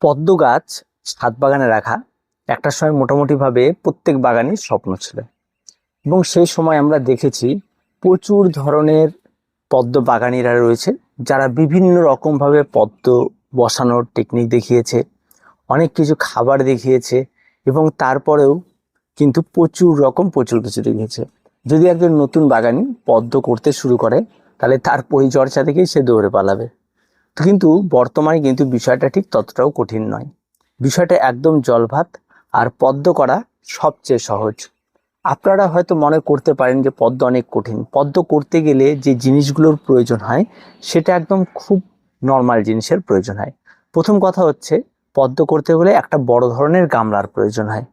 পদ্ম গাছ ছাদ বাগানে রাখা একটা সময় মোটামুটিভাবে প্রত্যেক বাগানের স্বপ্ন ছিল। এবং সেই সময় আমরা দেখেছি প্রচুর ধরনের পদ্ম বাগানিরা রয়েছে, যারা বিভিন্ন রকমভাবে পদ্ম বসানোর টেকনিক দেখিয়েছে, অনেক কিছু খাবার দেখিয়েছে, এবং তারপরেও কিন্তু প্রচুর কিছু দেখিয়েছে। যদি একজন নতুন বাগানি পদ্ম করতে শুরু করে, তাহলে তার পরিচর্যা থেকেই সে দৌড়ে পালাবে। কিন্তু বর্তমানে কিন্তু বিষয়টা ঠিক ততটাও কঠিন নয়। বিষয়টা একদম জলভাত, আর পদ্ম করা সবচেয়ে সহজ। আপনারা হয়তো মনে করতে পারেন যে পদ্ম অনেক কঠিন। পদ্ম করতে গেলে যে জিনিসগুলোর প্রয়োজন হয় সেটা একদম খুব নর্মাল জিনিসের প্রয়োজন হয়। প্রথম কথা হচ্ছে, পদ্ম করতে হলে একটা বড় ধরনের গামলার প্রয়োজন হয়,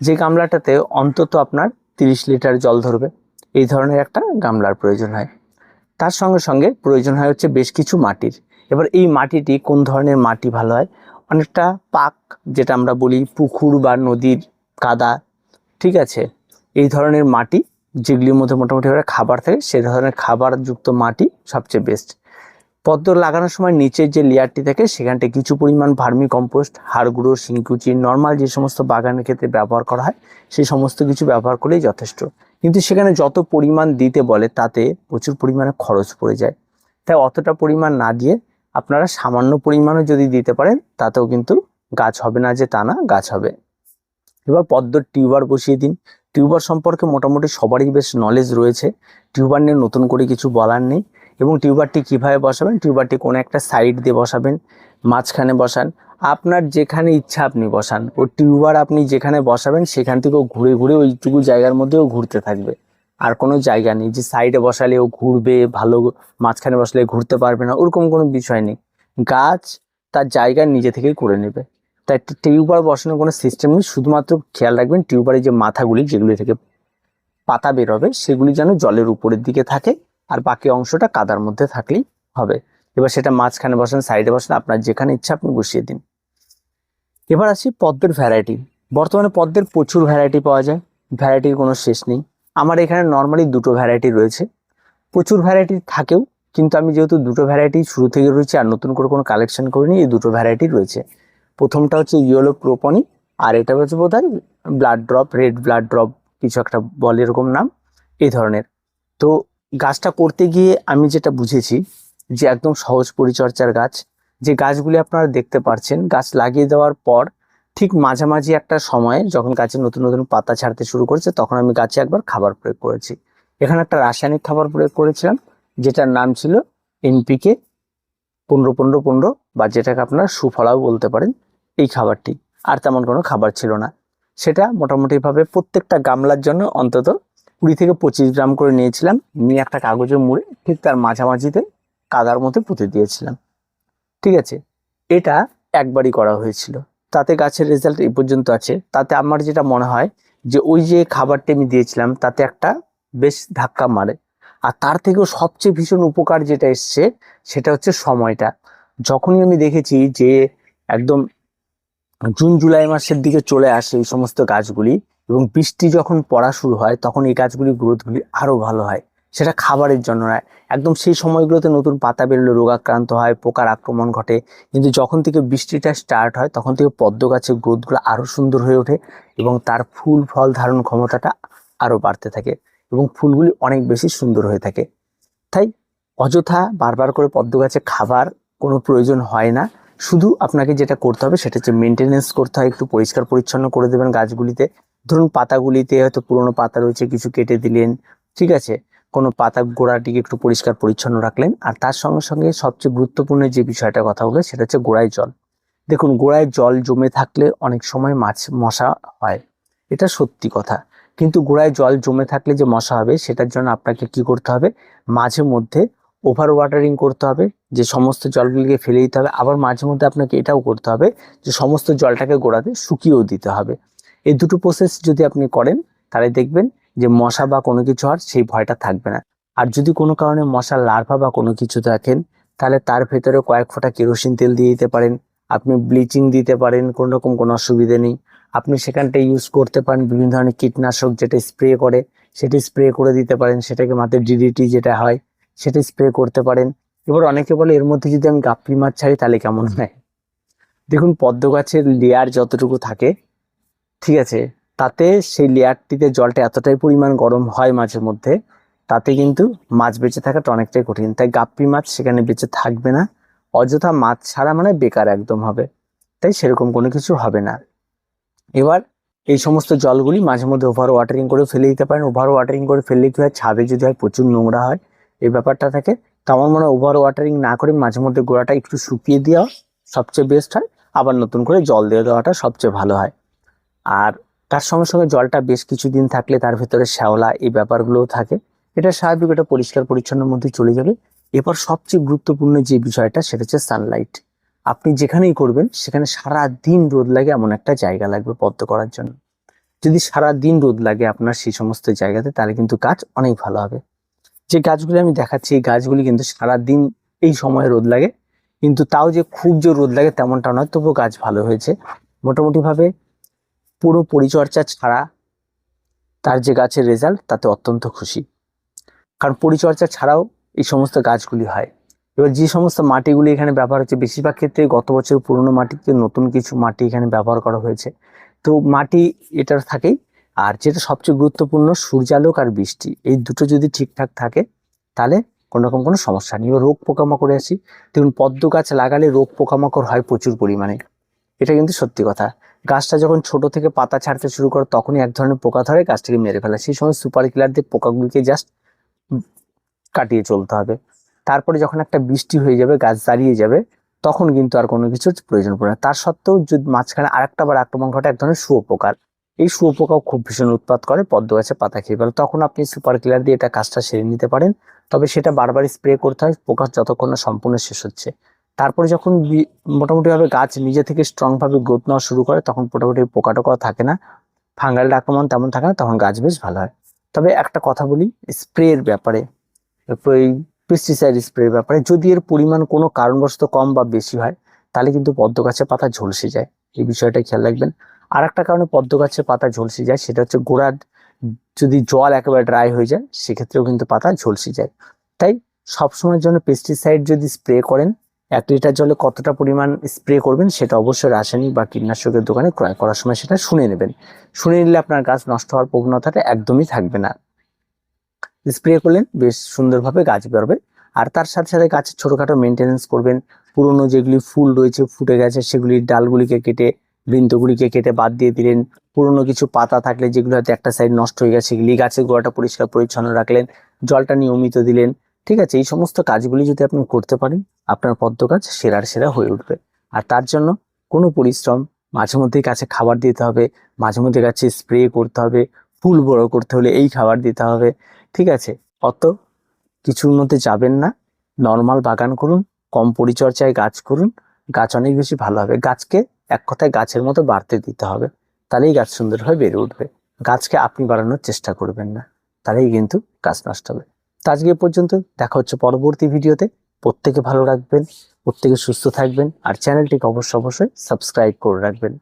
যে গামলাটাতে অন্তত আপনার 30 লিটার জল ধরবে। এই ধরনের একটা গামলার প্রয়োজন হয়। তার সঙ্গে সঙ্গে প্রয়োজন হয় হচ্ছে বেশ কিছু মাটির। এবার এই মাটিটি কোন ধরনের মাটি ভালো হয়? অনেকটা পাক, যেটা আমরা বলি পুকুর বা নদীর কাদা, ঠিক আছে, এই ধরনের মাটি যেগুলির মধ্যে মোটামুটি খাবার থাকে, সে ধরনের খাবারযুক্ত মাটি সবচেয়ে বেস্ট। পদ্ম লাগানোর সময় নিচের যে লেয়ারটি থাকে সেখানটা কিছু পরিমাণ ভার্মি কম্পোস্ট, হাড় গুঁড়ো, শিংকুচি, নর্মাল যে সমস্ত বাগানের ক্ষেত্রে ব্যবহার করা হয় সেই সমস্ত কিছু ব্যবহার করলেই যথেষ্ট। কিন্তু সেখানে যত পরিমাণ দিতে বলে তাতে প্রচুর পরিমাণে খরচ পড়ে যায়। তাই অতটা পরিমাণ না দিয়ে আপনারা সামান্য পরিমাণও যদি দিতে পারেন, তাতেও কিন্তু গাছ হবে না যে তা না, গাছ হবে। এবার পদ্মর টিউবার বসিয়ে দিন। টিউবার সম্পর্কে মোটামুটি সবারই বেশ নলেজ রয়েছে, টিউবার নিয়ে নতুন করে কিছু বলার নেই। এবং টিউবারটি কিভাবে বসাবেন, টিউবারটি কোনো একটা সাইড দিয়ে বসাবেন, মাঝখানে বসান, আপনার যেখানে ইচ্ছা আপনি বসান। ও টিউবার আপনি যেখানে বসাবেন সেখান থেকেও ঘুরে ঘুরে ওইটুকু জায়গার মধ্যেও ঘুরতে থাকবে। আর কোনো জায়গা নেই যে সাইডে বসালেও ঘুরবে ভালো, মাঝখানে বসলে ঘুরতে পারবে না, ওরকম কোনো বিষয় নেই। গাছ তার জায়গা নিজে থেকেই করে নেবে। তাই টিউবার বসানোর কোনো সিস্টেম নেই। শুধুমাত্র খেয়াল রাখবেন টিউবারের যে মাথাগুলি, যেগুলি থেকে পাতা বেরোবে, সেগুলি যেন জলের উপরের দিকে থাকে, আর বাকি অংশটা কাদার মধ্যে থাকলেই হবে। এবার সেটা মাঝখানে বসান, সাইডে বসান, আপনার যেখানে ইচ্ছা আপনি বসিয়ে দিন। এবার আসি পদ্মের ভ্যারাইটি। বর্তমানে পদ্মের প্রচুর ভ্যারাইটি পাওয়া যায়, ভ্যারাইটির কোনো শেষ নেই। আমার এখানে নর্মালি দুটো ভ্যারাইটি রয়েছে। প্রচুর ভ্যারাইটি থাকেও, কিন্তু আমি যেহেতু দুটো ভ্যারাইটি শুরু থেকে রয়েছে আর নতুন করে কোনো কালেকশন করিনি, এই দুটো ভ্যারাইটি রয়েছে। প্রথমটা হচ্ছে ইয়েলো প্রোপনি, আর এটা হচ্ছে বোধহয় blood drop, red blood drop কিছু একটা বলে, এরকম নাম, এই ধরনের। তো গাছটা করতে গিয়ে আমি যেটা বুঝেছি যে একদম সহজ পরিচর্যার গাছ। যে গাছগুলি আপনারা দেখতে পাচ্ছেন, গাছ লাগিয়ে দেওয়ার পর ঠিক মাঝামাঝি একটা সময়ে যখন গাছে নতুন নতুন পাতা ছাড়তে শুরু করেছে, তখন আমি গাছে একবার খাবার প্রয়োগ করেছি। এখানে একটা রাসায়নিক খাবার প্রয়োগ করেছিলাম, যেটার নাম ছিল এনপিকে 15-15-15, বা যেটাকে আপনারা সুফলাও বলতে পারেন, এই খাবারটি। আর তেমন কোনো খাবার ছিল না। সেটা মোটামুটিভাবে প্রত্যেকটা গামলার জন্য অন্তত 20 থেকে 25 গ্রাম করে নিয়েছিলাম, নিয়ে একটা কাগজে মুড়ে ঠিক তার মাঝামাঝিতে কাদার মধ্যে পুঁতে দিয়েছিলাম। ঠিক আছে, এটা একবারই করা হয়েছিল, তাতে গাছের রেজাল্ট এই পর্যন্ত আছে। তাতে আমার যেটা মনে হয় যে ওই যে খাবারটি আমি দিয়েছিলাম তাতে একটা বেশ ধাক্কা মারে। আর তার থেকেও সবচেয়ে ভীষণ উপকার যেটা এসছে সেটা হচ্ছে সময়টা। যখনই আমি দেখেছি যে একদম জুন জুলাই মাসের দিকে চলে আসে এই সমস্ত গাছগুলি, এবং বৃষ্টি যখন পড়া শুরু হয়, তখন এই গাছগুলির গ্রোথগুলি আরো ভালো হয়। সেটা খাবারের জন্য নয়, একদম সেই সময়গুলোতে নতুন পাতা বেরোলে রোগাক্রান্ত হয়, পোকার আক্রমণ ঘটে। কিন্তু যখন থেকে বৃষ্টিটা স্টার্ট হয়, তখন থেকে পদ্ম গাছের গ্রোথগুলো আরো সুন্দর হয়ে ওঠে, এবং তার ফুল ফল ধারণ ক্ষমতাটা আরো বাড়তে থাকে, এবং ফুলগুলি অনেক বেশি সুন্দর হয়ে থাকে। তাই অযথা বারবার করে পদ্ম গাছে খাবার কোনো প্রয়োজন হয় না। শুধু আপনাকে যেটা করতে হবে সেটা হচ্ছে মেনটেনেন্স করতে হয়, একটু পরিষ্কার পরিচ্ছন্ন করে দেবেন গাছগুলিতে। ধরুন পাতাগুলিতে হয়তো পুরোনো পাতা রয়েছে, কিছু কেটে দিলেন, ঠিক আছে, কোনো পাতা গোড়াটিকে একটু পরিষ্কার পরিচ্ছন্ন রাখলেন। আর তার সঙ্গে সঙ্গে সবচেয়ে গুরুত্বপূর্ণ যে বিষয়টা কথা বলে সেটা হচ্ছে গোড়ায় জল। দেখুন, গোড়ায় জল জমে থাকলে অনেক সময় মশা হয়, এটা সত্যি কথা। কিন্তু গোড়ায় জল জমে থাকলে যে মশা হবে, সেটার জন্য আপনাকে কি করতে হবে, মাঝে মধ্যে ওভার ওয়াটারিং করতে হবে, যে সমস্ত জলগুলিকে ফেলে দিতে হবে। আবার মাঝে মধ্যে আপনাকে এটাও করতে হবে যে সমস্ত জলটাকে গোড়াতে শুকিয়েও দিতে হবে। এই দুটো প্রসেস যদি আপনি করেন, তাহলে দেখবেন যে মশা বা কোনো কিছু আর সেই ভয়টা থাকবে না। আর যদি কোনো কারণে মশার লার্ভা বা কোনো কিছু দেখেন, তাহলে তার ভেতরে কয়েক ফোঁটা কেরোসিন তেল দিয়ে দিতে পারেন, আপনি ব্লিচিং দিতে পারেন, কোনো রকম কোনো অসুবিধে নেই। আপনি সেখানটা ইউজ করতে পারেন বিভিন্ন ধরনের কীটনাশক, যেটা স্প্রে করে সেটি স্প্রে করে দিতে পারেন, সেটাকে মাত্র ডিডিটি যেটা হয় সেটা স্প্রে করতে পারেন। এবার অনেকে বলে এর মধ্যে যদি আমি গাপ্পি মাছ ছাড়ি তাহলে কেমন হয়? দেখুন পদ্ম গাছের লেয়ার যতটুকু থাকে, ঠিক আছে, তাতে সেই লেয়ারটিতে জলটা এতটাই পরিমাণ গরম হয় মাঝে মধ্যে, তাতে কিন্তু মাছ বেঁচে থাকাটা অনেকটাই কঠিন। তাই গাপ্পি মাছ সেখানে বেঁচে থাকবে না, অযথা মাছ ছাড়া মানে বেকার একদম হবে। তাই সেরকম কোনো কিছু হবে না। এবার এই সমস্ত জলগুলি মাঝে মধ্যে ওভার ওয়াটারিং করে ফেলে দিতে পারেন। ওভার ওয়াটারিং করে ফেললে কি হয়, ছাদে যদি হয় প্রচুর নোংরা হয়, এই ব্যাপারটা থাকে। তো আমার মনে হয় ওভার ওয়াটারিং না করে মাঝে মধ্যে গোড়াটা একটু শুকিয়ে দেওয়া সবচেয়ে বেস্ট হয়, আবার নতুন করে জল দিয়ে দেওয়াটা সবচেয়ে ভালো হয়। আর তার সঙ্গে সঙ্গে জলটা বেশ কিছুদিন থাকলে তার ভেতরে শ্যাওলা এই ব্যাপারগুলোও থাকে, এটা স্বাভাবিক, এটা পরিষ্কার পরিচ্ছন্নের মধ্যে চলে যাবে। এবার সবচেয়ে গুরুত্বপূর্ণ যে বিষয়টা সেটা হচ্ছে সানলাইট। আপনি যেখানেই করবেন সেখানে সারা দিন রোদ লাগে এমন একটা জায়গা লাগবে পদ্ম করার জন্য। যদি সারা দিন রোদ লাগে আপনার সেই সমস্ত জায়গাতে, তাহলে কিন্তু গাছ অনেক ভালো হবে। যে গাছগুলি আমি দেখাচ্ছি এই গাছগুলি কিন্তু সারা দিন এই সময় রোদ লাগে, কিন্তু তাও যে খুব যে রোদ লাগে তেমনটা নয়, তবুও গাছ ভালো হয়েছে। মোটামুটি ভাবে পুরো পরিচর্যা ছাড়া তার যে গাছের রেজাল্ট তাতে অত্যন্ত খুশি। কারণ পরিচর্যা ছাড়াও এই সমস্ত গাছগুলি হয়। এবার যে সমস্ত মাটিগুলি এখানে ব্যবহার হচ্ছে, বেশিরভাগ ক্ষেত্রে গত বছর পুরনো মাটিতে নতুন কিছু মাটি এখানে ব্যবহার করা হয়েছে। তো মাটি এটার থাকেই। আর যেটা সবচেয়ে গুরুত্বপূর্ণ, সূর্যালোক আর বৃষ্টি, এই দুটো যদি ঠিকঠাক থাকে তাহলে কোনো রকম কোনো সমস্যা নেই। এবার রোগ পোকামাকড়ে আসি। দেখুন পদ্ম গাছ লাগালে রোগ পোকামাকড় হয় প্রচুর পরিমাণে, এটা কিন্তু সত্যি কথা। গাছটা যখন ছোট থেকে পাতা ছাড়তে শুরু করে তখনই এক ধরনের পোকা ধরে, গাছটাকে মেরে ফেলে। সেই সময় সুপার কিলার দিয়ে পোকাগুলিকে জাস্ট কাটিয়ে চলতে হবে। তারপরে যখন একটা বৃষ্টি হয়ে যাবে, গাছ দাঁড়িয়ে যাবে, তখন কিন্তু আর কোনো কিছুর প্রয়োজন পড়ে না। তার সত্ত্বেও যদি মাঝখানে আরেকটা বার আক্রমণ ঘটে এক ধরনের শুয়োপোকার, এই শুয়োপোকাও খুব ভীষণ উৎপাত করে, পদ্ম গাছে পাতা খেয়ে ফেলে। তখন আপনি সুপার কিলার দিয়ে এটা কাজটা সেরে নিতে পারেন। তবে সেটা বারবার স্প্রে করতে হয় পোকা যতক্ষণ না সম্পূর্ণ শেষ হচ্ছে। তারপরে যখন মোটামুটি ভাবে গাছ নিজে থেকে স্ট্রং ভাবে গ্রোথ নেওয়া শুরু করে, তখন মোটামুটি পোকা টোকা থাকে না, ফাঙ্গাল আক্রমণ তেমন থাকে না, তখন গাছ বেশ ভালো হয়। তবে একটা কথা বলি স্প্রের ব্যাপারে, এই পেস্টিসাইড স্প্রের ব্যাপারে, যদি এর পরিমাণ কোনো কারণবশত কম বা বেশি হয় তাহলে কিন্তু পদ্ম গাছের পাতা ঝলসে যায়, এই বিষয়টা খেয়াল রাখবেন। আর একটা কারণে পদ্ম গাছের পাতা ঝলসে যায়, সেটা হচ্ছে গোড়ার যদি জল একেবারে ড্রাই হয়ে যায় সেক্ষেত্রেও কিন্তু পাতা ঝলসে যায়। তাই সবসময়ের জন্য পেস্টিসাইড যদি স্প্রে করেন, 1 লিটার জলে কতটা পরিমাণ স্প্রে করবেন সেটা অবশ্যই রাসায়নিক বা কীটনাশকের দোকানে ক্রয় করার সময় সেটা শুনে নেবেন। শুনে নিলে আপনার গাছ নষ্ট হওয়ার প্রবণতাটা একদমই থাকবে না। স্প্রে করলেন বেশ সুন্দরভাবে গাছ বেরোবে। আর তার সাথে সাথে গাছের ছোটখাটো মেনটেনেন্স করবেন। পুরনো যেগুলি ফুল রয়েছে ফুটে গেছে সেগুলির ডালগুলিকে কেটে, বৃন্তগুলিকে কেটে বাদ দিয়ে দিলেন। পুরনো কিছু পাতা থাকলে যেগুলো হয়তো একটা সাইড নষ্ট হয়ে গেছে সেগুলি, গাছের গোড়াটা পরিষ্কার পরিচ্ছন্ন রাখলেন, জলটা নিয়মিত দিলেন। ঠিক আছে, এই সমস্ত কাজগুলি যদি আপনি করতে পারেন আপনার পদ্ম গাছ সেরার সেরা হয়ে উঠবে। আর তার জন্য কোনো পরিশ্রম, মাঝে মধ্যেই গাছে খাবার দিতে হবে, মাঝে মধ্যে গাছে স্প্রে করতে হবে, ফুল বড় করতে হলে এই খাবার দিতে হবে। ঠিক আছে, অত কিছুর মধ্যে যাবেন না, নর্মাল বাগান করুন, কম পরিচর্যায় গাছ করুন, গাছ অনেক বেশি ভালো হবে। গাছকে এক কথায় গাছের মতো বাড়তে দিতে হবে, তাহলেই গাছ সুন্দরভাবে বেড়ে উঠবে। গাছকে আপনি বাড়ানোর চেষ্টা করবেন না, তাহলেই কিন্তু গাছ নষ্ট হবে। তো আজকে এ পর্যন্ত, দেখা হচ্ছে পরবর্তী ভিডিওতে। প্রত্যেকে ভালো রাখবেন, প্রত্যেকে সুস্থ থাকবেন, আর চ্যানেলটিকে অবশ্যই সাবস্ক্রাইব করে রাখবেন।